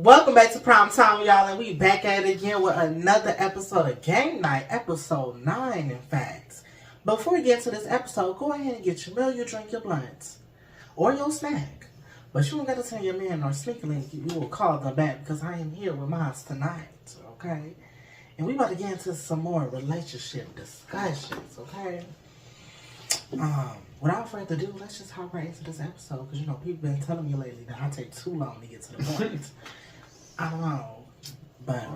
Welcome back to Prime Time, y'all, and we back at it again with another episode of Game Night, episode 9, in fact. Before we get to this episode, go ahead and get your meal, your drink, your blunts, or your snack. But you don't got to tell your man or sneaky link, you will call them back because I am here with mine tonight, okay? And we about to get into some more relationship discussions, okay? Without further ado, let's just hop right into this episode because, you know, people been telling me lately that I take too long to get to the point. I don't know, but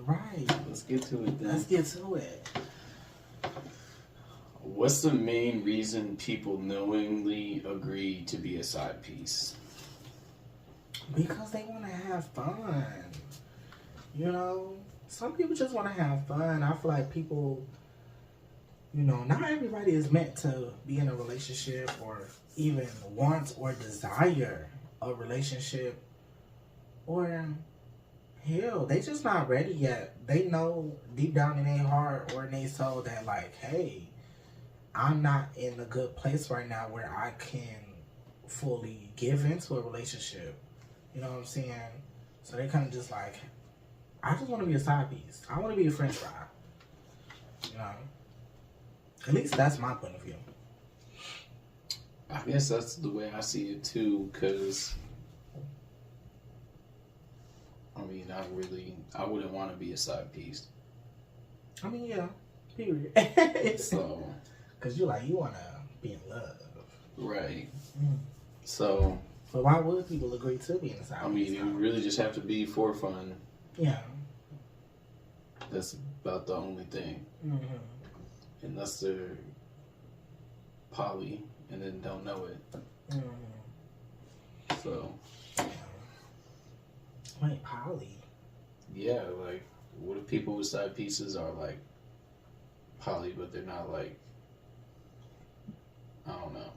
right. Let's get to it then. Let's get to it. What's the main reason people knowingly agree to be a side piece? Because they want to have fun. You know, some people just want to have fun. I feel like people, you know, not everybody is meant to be in a relationship or even want or desire a relationship, or hell, they just not ready yet. They know deep down in their heart or in their soul that, like, hey, I'm not in a good place right now where I can fully give into a relationship. You know what I'm saying? So they kind of just like, I just want to be a side piece. I want to be a french fry. You know? At least that's my point of view. I guess that's the way I see it too, because I mean, I wouldn't want to be a side piece. I mean, yeah, period. So, because you want to be in love. Right. Mm. So, but why would people agree to be in a side piece? I mean, you really just have to be for fun. Yeah. That's about the only thing. Mm-hmm. Unless they're poly and then don't know it. Mm-hmm. So. Wait, poly? Yeah, like, what if people with side pieces are, like, poly, but they're not, like, I don't know.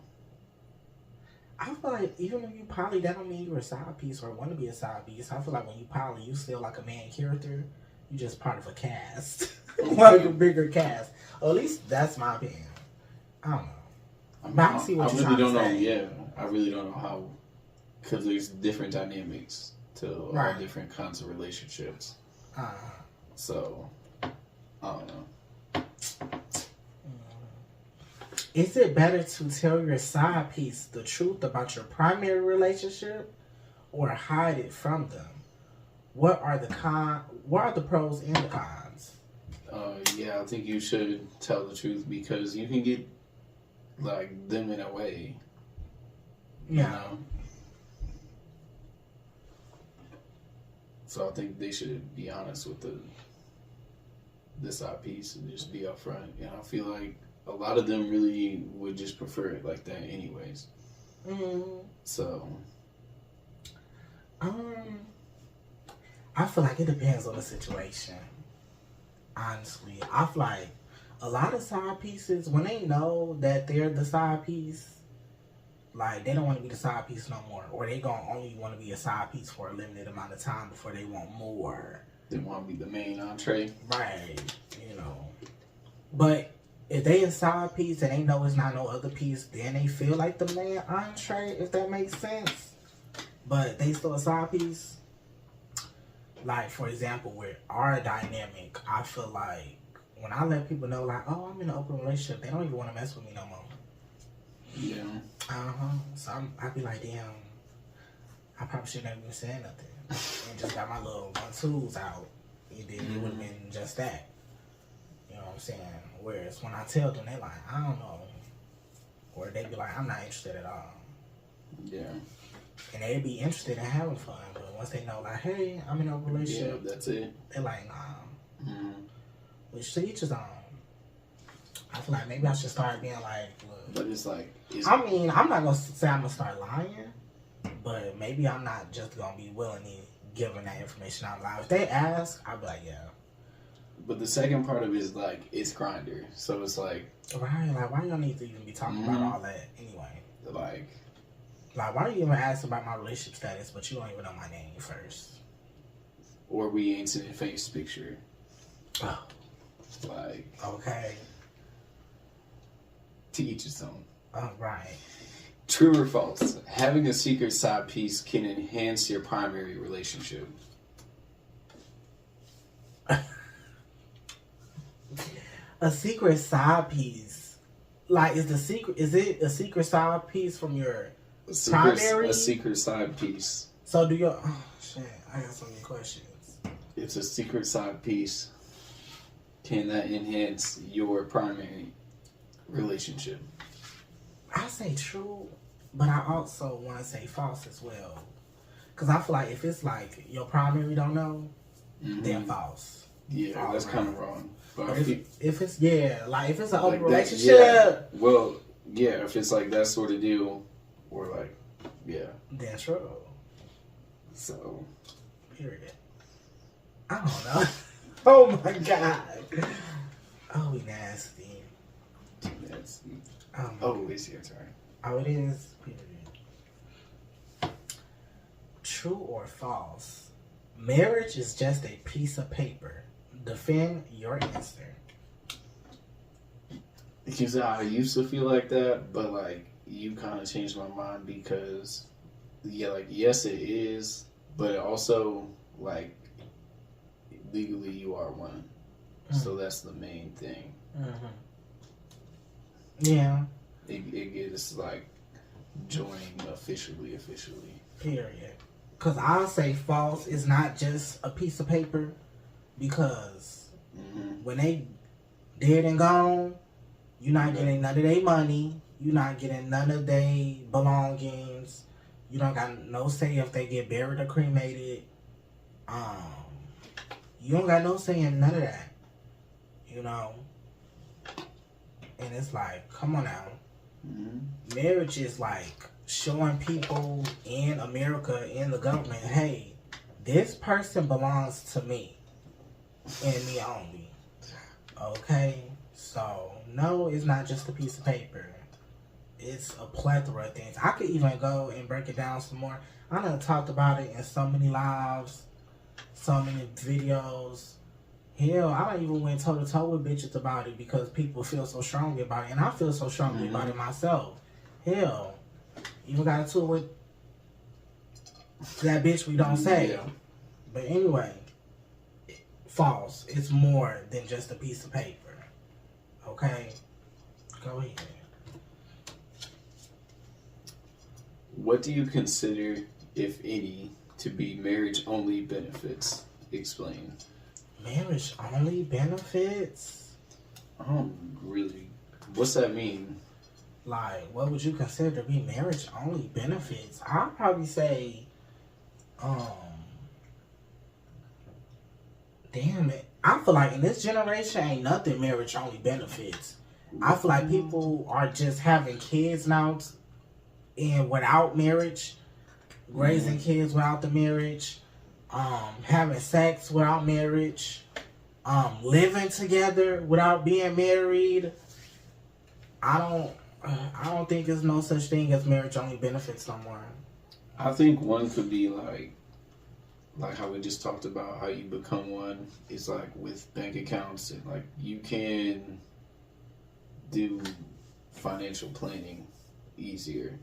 I feel like even if you poly, that don't mean you're a side piece or want to be a side piece. I feel like when you poly, you still like a main character. You just part of a cast. Like a bigger cast. Or at least that's my opinion. I don't know. But I see what you're trying to say. Yeah, I really don't know how, because there's different dynamics to all different kinds of relationships. So, I don't know. Is it better to tell your side piece the truth about your primary relationship or hide it from them? What are the pros and the cons? Yeah, I think you should tell the truth because you can get, like, them in a way. Yeah. You know? So I think they should be honest with the side piece and just be upfront. You know, I feel like a lot of them really would just prefer it like that anyways. So. I feel like it depends on the situation. Honestly, I feel like a lot of side pieces, when they know that they're the side piece, like, they don't want to be the side piece no more. Or they gonna only want to be a side piece for a limited amount of time before they want more. They want to be the main entree. Right, you know. But if they a side piece and they know it's not no other piece, then they feel like the main entree, if that makes sense. But they still a side piece. Like, for example, with our dynamic, I feel like when I let people know, like, oh, I'm in an open relationship, they don't even want to mess with me no more. Yeah. So I'd be like, damn, I probably shouldn't have even said nothing. And just got my little 1-2s out. And then it would have been just that. You know what I'm saying? Whereas when I tell them, they're like, I don't know. Or they be like, I'm not interested at all. Yeah. And they'd be interested in having fun. But once they know, like, hey, I'm in a relationship. Yeah, that's it. They're like, nah. Which to each his own. I feel like maybe I should start being like, look. But it's like. I mean, I'm not going to say I'm going to start lying. But maybe I'm not just going to be willingly giving that information out loud. If they ask, I'll be like, yeah. But the second part of it is like, it's Grindr. So it's like. Right, like, why y'all need to even be talking about all that anyway? Like, why do you even ask about my relationship status, but you don't even know my name first? Or we ain't seen a face picture. Oh. Like. Okay. To each his own. Right. True or false? Having a secret side piece can enhance your primary relationship. A secret side piece. Like, is it a secret side piece from your primary? A secret side piece. So do your... Oh, shit. I got so many questions. It's a secret side piece. Can that enhance your primary relationship? I say true, but I also want to say false as well. Because I feel like if it's like your primary don't know, then false. Yeah, that's kind of wrong. But if it's if it's an open like relationship. That, well, yeah, if it's like that sort of deal, or like, yeah. Then true. So. Period. I don't know. Oh my god. Oh, we nasty. Nasty. Oh, it's your turn. Oh, it is. Period. True or false? Marriage is just a piece of paper. Defend your answer. Because I used to feel like that, but like you kind of changed my mind because, yes, it is, but also like legally you are one, so that's the main thing. Yeah. It gets like joining officially. Period. Because I'll say false is not just a piece of paper, because when they dead and gone, you're not getting none of their money. You're not getting none of their belongings. You don't got no say if they get buried or cremated. You don't got no say in none of that. You know? And it's like, come on now. Marriage is like showing people in America, in the government, hey, this person belongs to me and me only. Okay? So, no, it's not just a piece of paper. It's a plethora of things. I could even go and break it down some more. I done talked about it in so many lives, so many videos. Hell, I don't even went toe to toe with bitches about it because people feel so strongly about it, and I feel so strongly about it myself. Hell, even got into it with that bitch we don't say. Yeah. But anyway, false. It's more than just a piece of paper. Okay? Go ahead. What do you consider, if any, to be marriage-only benefits? Explain. Marriage-only benefits? I don't really... What's that mean? Like, what would you consider to be marriage-only benefits? I'd probably say, damn it. I feel like in this generation, ain't nothing marriage-only benefits. I feel like people are just having kids now and without marriage, raising kids without the marriage, having sex without marriage, living together without being married. I don't think there's no such thing as marriage-only benefits no more. I think one could be like how we just talked about how you become one. It's like with bank accounts and like you can do financial planning easier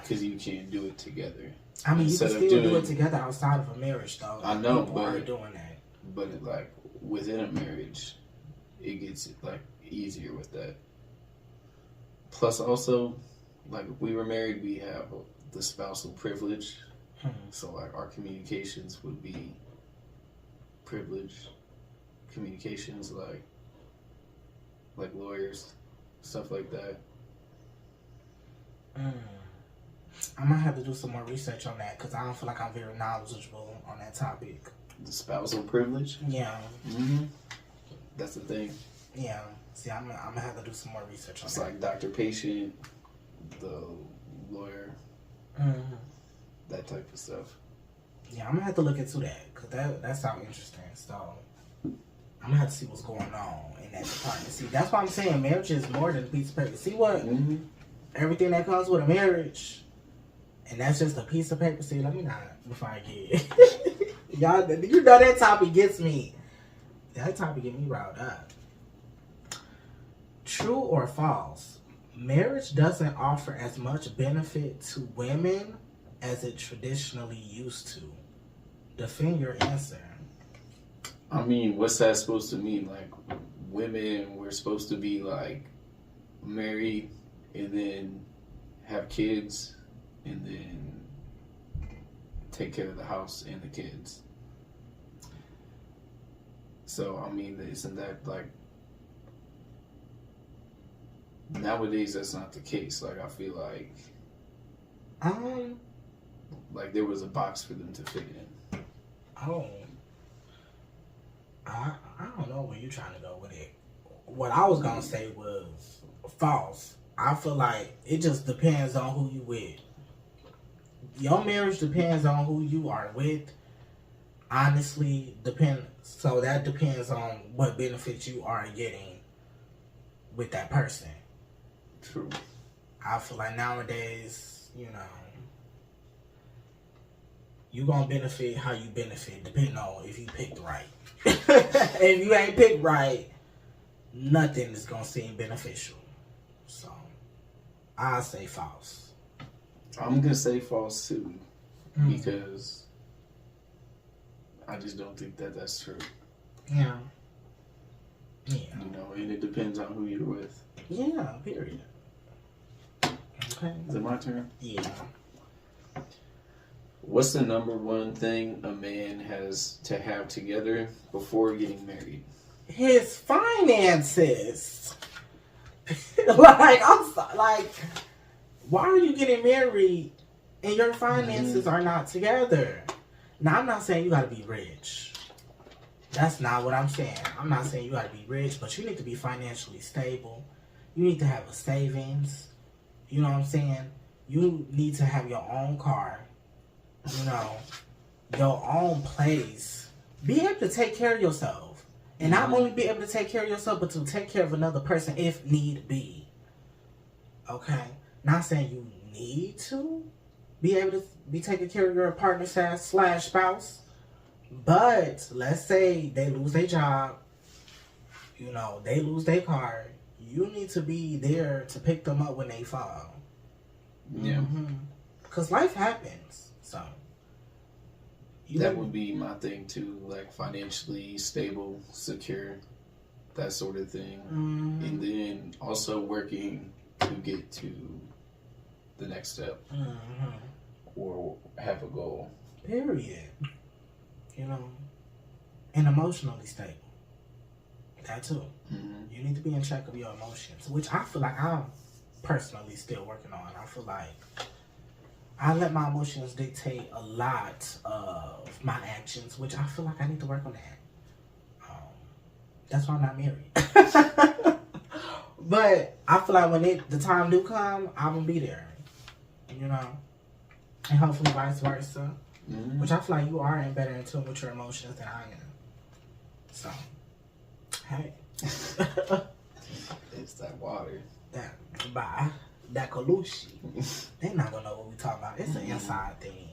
because you can do it together. I mean, you can still do it together outside of a marriage, though. I know, people are doing that. But like within a marriage, it gets like easier with that. Plus, also, like if we were married, we have the spousal privilege. So like our communications would be privileged communications, like lawyers, stuff like that. I might have to do some more research on that because I don't feel like I'm very knowledgeable on that topic. The spousal privilege? Yeah. That's the thing. Yeah. See, I'm gonna have to do some more research on it's that. It's like doctor-patient, the lawyer, that type of stuff. Yeah, I'm gonna have to look into that because that sounds interesting. So I'm gonna have to see what's going on in that department. See, that's why I'm saying marriage is more than a piece of paper. See what? Everything that comes with a marriage, and that's just a piece of paper. See, let me not before I get y'all. You know that topic gets me. That topic get me riled up. True or false? Marriage doesn't offer as much benefit to women as it traditionally used to. Defend your answer. I mean, what's that supposed to mean? Like, women were supposed to be like married and then have kids and then take care of the house and the kids. So, I mean, isn't that like nowadays that's not the case? Like, I feel like there was a box for them to fit in. Oh, I don't know where you're trying to go with it. What I was gonna say was false. I feel like it just depends on who you with. Your marriage depends on who you are with. Honestly, so that depends on what benefits you are getting with that person. True. I feel like nowadays, you gonna benefit how you benefit, depending on if you picked right. If you ain't picked right, nothing is gonna seem beneficial. So, I'll say false. I'm gonna say false too, because I just don't think that that's true. Yeah. And it depends on who you're with. Yeah, period. Okay. Is it my turn? Yeah. What's the number one thing a man has to have together before getting married? His finances. Like, why are you getting married and your finances are not together? Now, I'm not saying you gotta be rich. That's not what I'm saying. I'm not saying you gotta be rich, but you need to be financially stable. You need to have a savings. You know what I'm saying? You need to have your own car. Your own place. Be able to take care of yourself. And not only be able to take care of yourself, but to take care of another person if need be. Okay? Not saying you need to be able to be taking care of your partner / spouse. But let's say they lose their job. They lose their car. You need to be there to pick them up when they fall. Yeah. Because life happens. So. That would be my thing too, like financially stable, secure, that sort of thing. And then also working to get to the next step or have a goal. Period. And emotionally stable. That too. You need to be in check of your emotions, which I feel like I'm personally still working on. I feel like I let my emotions dictate a lot of my actions, which I feel like I need to work on that. That's why I'm not married. But I feel like when the time do come, I'm going to be there. And hopefully vice versa. Which I feel like you are better in tune with your emotions than I am. So, hey. It's that water. That Colucci. They're not gonna know what we talking about. It's an inside thing.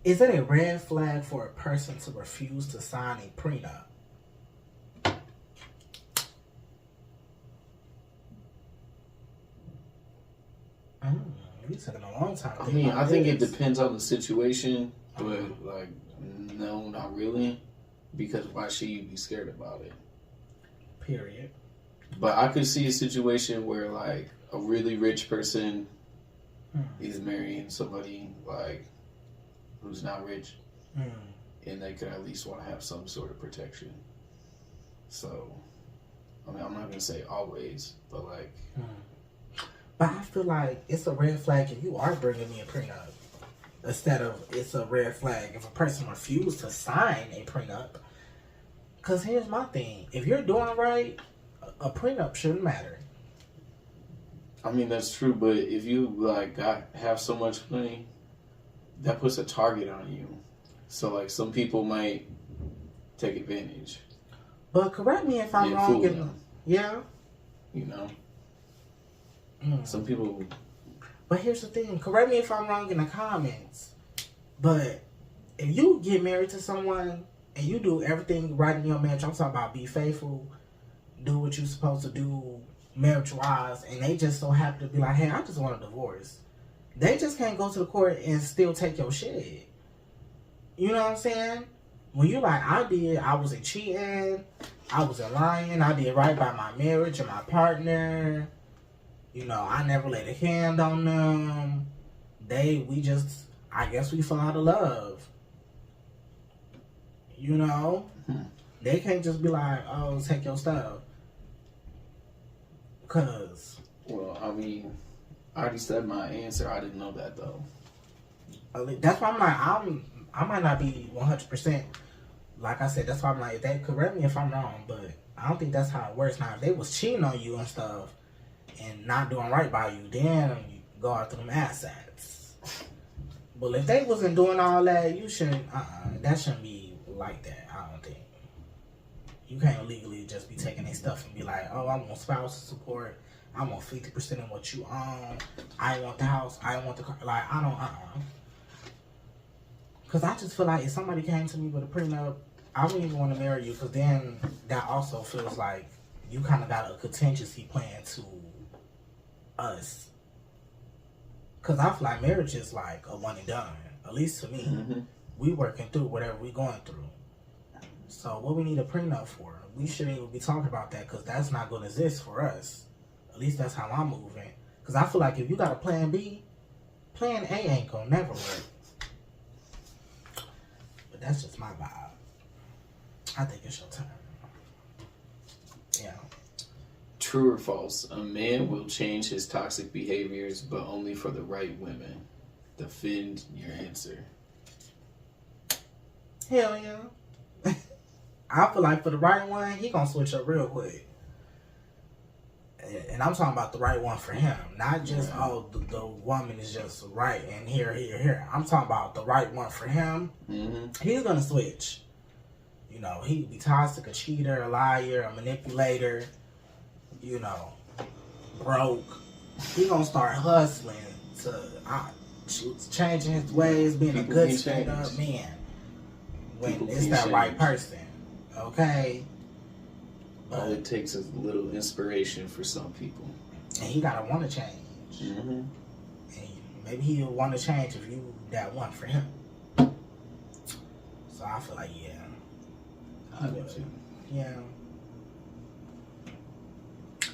Is it a red flag for a person to refuse to sign a prenup? You took a long time. I think it depends on the situation, but no, not really, because why should you be scared about it? Period. But I could see a situation where a really rich person is marrying somebody who's not rich, and they could at least want to have some sort of protection. So, I'm not gonna say always, but But I feel like it's a red flag if you are bringing me a prenup, instead of it's a red flag if a person refuses to sign a prenup. Because here's my thing: if you're doing right, a prenup shouldn't matter. That's true, but if you have so much money, that puts a target on you. So some people might take advantage. But correct me if I'm wrong. Yeah. Some people. But here's the thing: correct me if I'm wrong in the comments. But if you get married to someone and you do everything right in your marriage, I'm talking about be faithful, do what you're supposed to do marriage-wise, and they just so happen to be like, hey, I just want a divorce. They just can't go to the court and still take your shit. You know what I'm saying? When you like, I wasn't cheating, I wasn't lying, I did right by my marriage and my partner. You know, I never laid a hand on them. I guess we fell out of love. You know? They can't just be like, oh, take your stuff. Because. Well, I mean, I already said my answer. I didn't know that, though. That's why I'm like, I might not be 100%. Like I said, that's why I'm like, they correct me if I'm wrong, but I don't think that's how it works. Now, if they was cheating on you and stuff and not doing right by you, then you go after them assets. But if they wasn't doing all that, you shouldn't, that shouldn't be like that, I don't think. You can't legally just be taking their stuff and be like, oh, I want spousal support. I want 50% of what you own. I want the house. I want the car. Like, I don't, Because I just feel like if somebody came to me with a prenup, I wouldn't even want to marry you, because then that also feels like you kind of got a contingency plan to us. Because I feel like marriage is like a one and done. At least to me. Mm-hmm. We working through whatever we going through. So what we need a prenup for? We shouldn't even be talking about that, because that's not going to exist for us. At least that's how I'm moving. Because I feel like if you got a plan B, plan A ain't going to never work. But that's just my vibe. I think it's your turn. Yeah. True or false? A man will change his toxic behaviors, but only for the right women. Defend your answer. Hell yeah. I feel like for the right one, he gonna switch up real quick. And I'm talking about the right one for him. Not just, the woman is just right and here. I'm talking about the right one for him. Mm-hmm. He's gonna switch. You know, he could be toxic, a cheater, a liar, a manipulator, you know, broke. He gonna start hustling to changing his ways, being a good stand-up man. When it's that right person. Okay? All it takes is a little inspiration for some people. And he gotta want to change. Mm-hmm. And maybe he'll want to change if you that one for him. So I feel like, yeah. I do too. Yeah.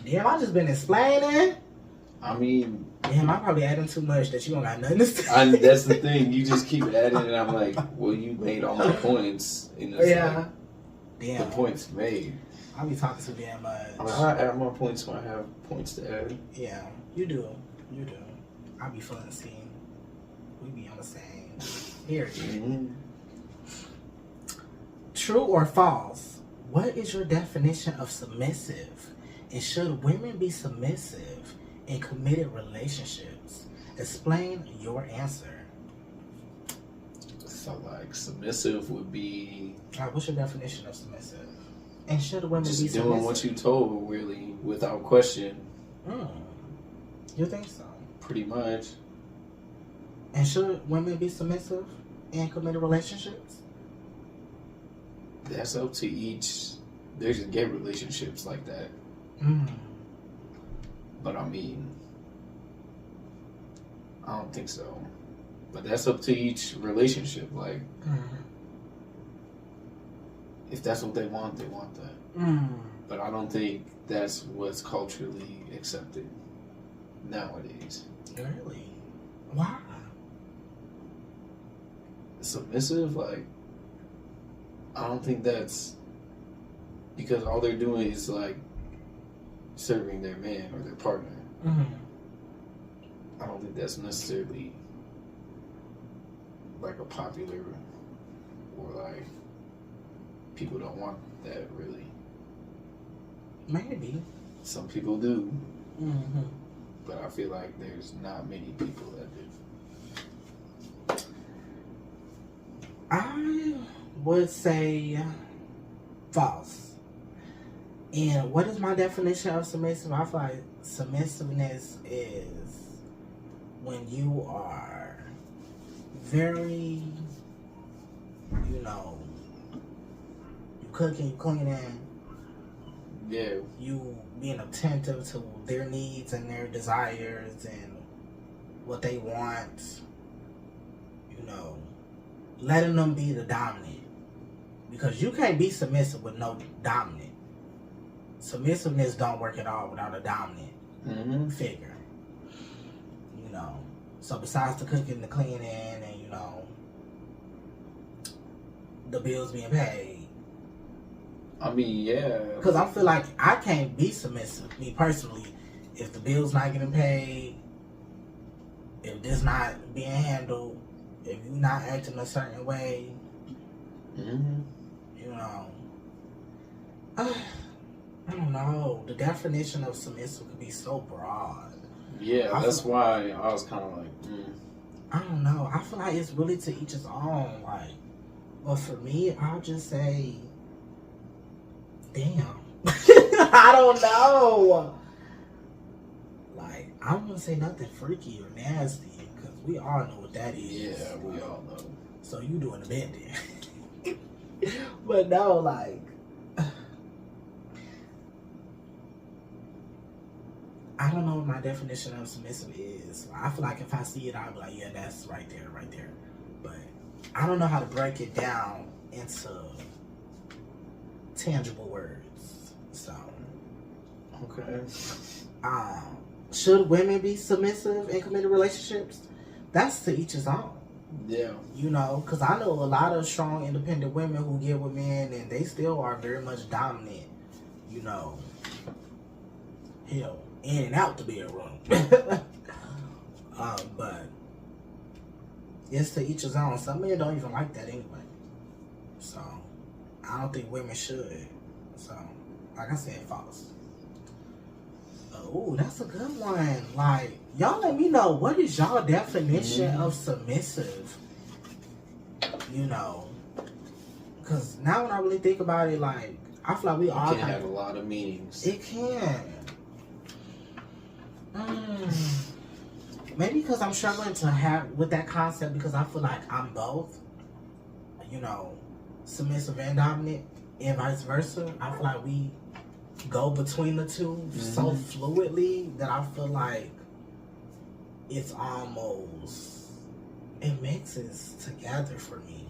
Damn, I just been explaining. I mean... Damn, I probably adding too much that you don't got nothing to say. That's the thing. You just keep adding, and I'm like, well, you made all my points. And yeah. Like, damn. The points made. I be talking too damn much. I add more points when I have points to add. Yeah, you do. I be feeling seen. We be on the same period. Mm-hmm. True or false? What is your definition of submissive? And should women be submissive in committed relationships? Explain your answer. So, like, submissive would be... what's your definition of submissive? And should women be submissive? Just doing what you told, really, without question. You think so? Pretty much. And should women be submissive in committed relationships? That's up to each. There's gay relationships like that. But I mean, I don't think so. But that's up to each relationship. Like, if that's what they want that. But I don't think that's what's culturally accepted nowadays. Really? Why? Submissive, like, I don't think that's because all they're doing is like serving their man or their partner. I don't think that's necessarily like a popular or like people don't want that really. Maybe. Some people do. But I feel like there's not many people that do. I would say false. And what is my definition of submissive? I feel like submissiveness is when you are very, you know, you cooking, you cleaning. Yeah. You being attentive to their needs and their desires and what they want. You know, letting them be the dominant. Because you can't be submissive with no dominant. Submissiveness don't work at all without a dominant figure. You know. So besides the cooking, the cleaning, and, you know, the bills being paid. I mean, yeah. Because I feel like I can't be submissive, me personally, if the bill's not getting paid, if this not being handled, if you not acting a certain way, you know. I don't know. The definition of submissive could be so broad. Yeah, that's why I was kind of like, I don't know. I feel like it's really to each his own. Like, well, for me, I'll just say, damn. I don't know. Like, I don't want to say nothing freaky or nasty, because we all know what that is. Yeah, we all know. So you doing the bed then. But no, like, I don't know what my definition of submissive is. I feel like if I see it, I'll be like, yeah, that's right there, right there. But I don't know how to break it down into tangible words. So, okay. Should women be submissive in committed relationships? That's to each his own. Yeah. You know, because I know a lot of strong, independent women who get with men and they still are very much dominant. You know, hell, in and out the bedroom. But it's to each his own. Some men don't even like that anyway. So, I don't think women should. So, like I said, false. Oh, that's a good one. Like, y'all let me know, what is y'all definition of submissive? You know, because now when I really think about it, like, I feel like we all can have a lot of meanings. It can. Maybe because I'm struggling to have with that concept, because I feel like I'm both, you know, submissive and dominant, and vice versa. I feel like we go between the two so fluidly that I feel like it's almost, it mixes together for me.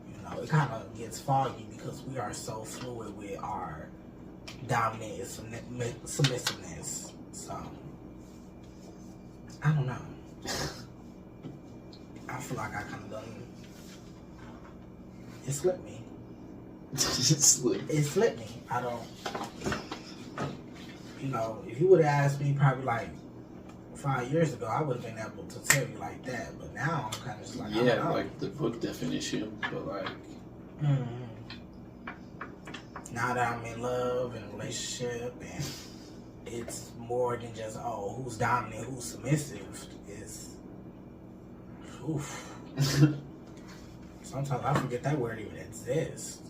You know, it kind of gets foggy because we are so fluid with our dominant and submissiveness. So, I don't know. I feel like I kind of done, it slipped me. It slipped me. I don't, you know, if you would have asked me probably like 5 years ago, I would have been able to tell you like that. But now I'm kind of just like, yeah, I don't know. like the book definition, but like. Now that I'm in love and a relationship, and it's more than just, oh, who's dominant, who's submissive. It's, oof. Sometimes I forget that word even exists,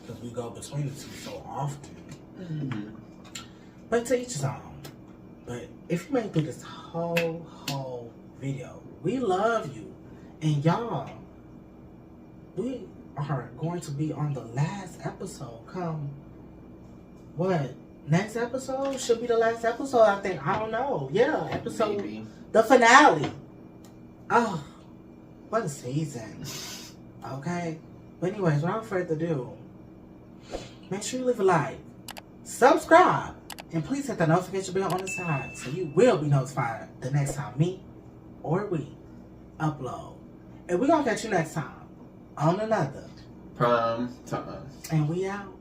because we go between the two so often. But to each his own. But if you made it through this whole video, we love you. And y'all, we are going to be on the last episode. Come, what? Next episode? Should be the last episode, I think. I don't know. Yeah, episode. Maybe. The finale. Oh, what a season. Okay? But anyways, without further ado, make sure you leave a like, subscribe, and please hit the notification bell on the side so you will be notified the next time me or we upload. And we're going to catch you next time on another Prime Time. And we out.